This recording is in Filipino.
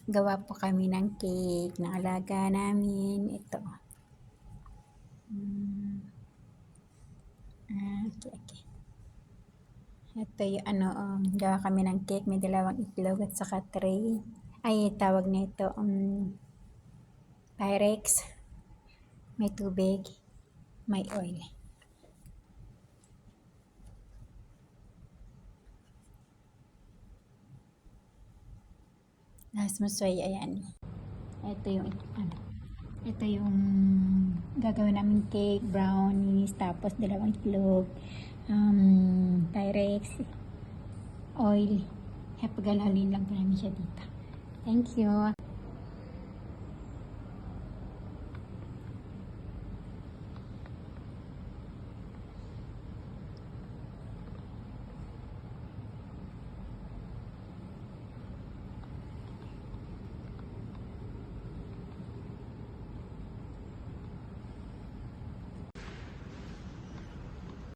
Gawa po kami ng cake na alaga namin. Ito. Okay. Ito yung gawa kami ng cake. May dalawang itlog at saka tray. Ay, tawag nito, Pyrex. May tubig. May oil. Last mo soy, ayan. Ito yung gagawin namin cake, brownies, tapos dalawang itlog, Pyrex, oil. Kaya paglalawin lang po namin siya dito. Thank you.